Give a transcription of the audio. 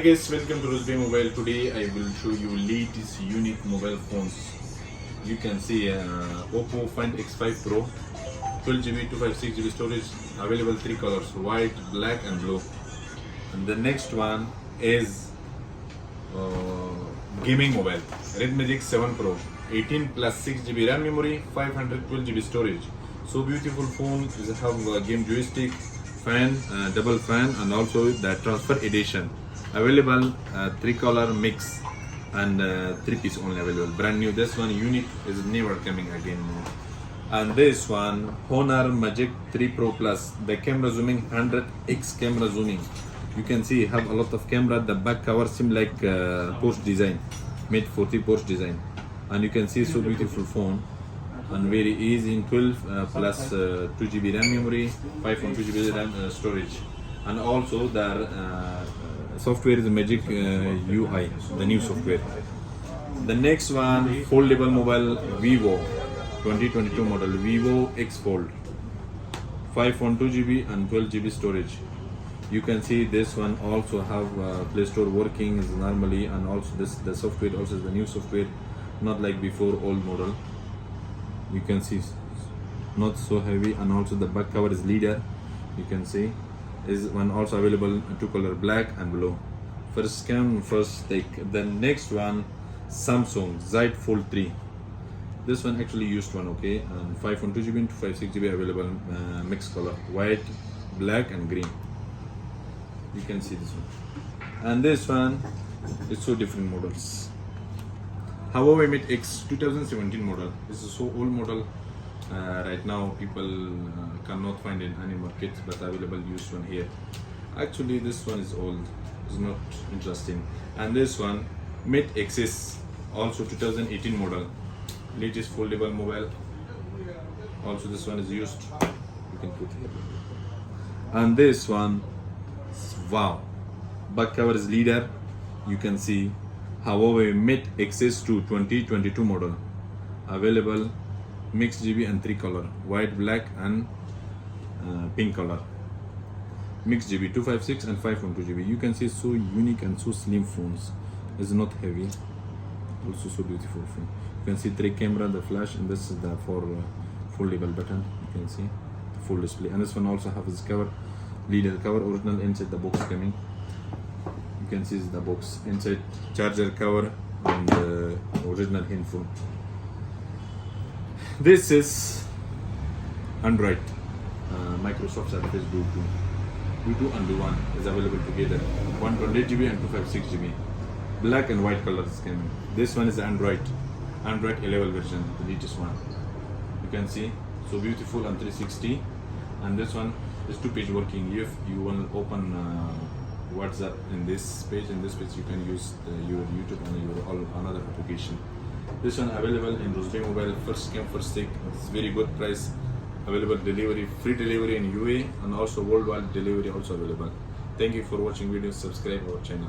Hey guys, welcome to Rusby Mobile. Today I will show you latest unique mobile phones. You can see Oppo findx5pro, 12GB, 256GB storage, available 3 colors: white, black and blue. And the next one is gaming mobile, redmagic3pro, 18 plus 6GB RAM memory, 512GB storage. So beautiful phone. It have a game joystick, fan, double fan, and also the transfer edition. Available 3 color mix and 3 piece only available. Brand new. This one unique, is never coming again. And this one Honor magic3pro plus, the camera zooming 100x camera zooming. You can see have a lot of camera. The back cover seem like Porsche design, made 40 Porsche design. And you can see so beautiful phone and very easy in 12 plus 2GB RAM memory, 512GB RAM storage. And also the software is Magic UI, the new software. The next one foldable mobile Vivo 2022 model, Vivo xfold, 512GB and 12GB storage. You can see this one also have Play Store working is normally, and also the software also is the new software, not like before old model. You can see not so heavy, and also the back cover is leader. You can see is one also available 2 color, black and blue. First scan, first take. The next one Samsung Z Fold 3. This one actually used one, okay, and 512GB and 256GB available, mixed color, white, black and green. You can see this one. And this one is so different models. Huawei Mate X 2017 model. This is so old model. Right now people cannot find in any market, but available used one here. Actually this one is old, it's not interesting. And this one Mate XS, also 2018 model, latest foldable mobile. Also this one is used, you can put here. And this one, wow, back cover is leader. You can see Huawei Mate XS2 2022 model, available mixed GB and 3 color, white, black and pink color, mixed GB, 256 and 512GB. You can see so unique and so slim phones. It's not heavy, also so beautiful phone. You can see 3 camera, the flash, and this is the for foldable button. You can see the full display. And this one also has its cover, leader cover, original inside the box coming. You can see the box inside, charger cover and original handphone. This is Android, Microsoft Surface do 2 and 1 is available together, 128GB and 256GB, black and white colors coming. This one is Android 11 version, the latest one. You can see so beautiful and 360. And this one is 2-page working. If you want to open WhatsApp in this page, you can use your YouTube and your another application. This one available in Rusby Mobile, first came first take. It's very good price. Available delivery, free delivery in UAE, and also worldwide delivery also available. Thank you for watching videos. Subscribe our channel.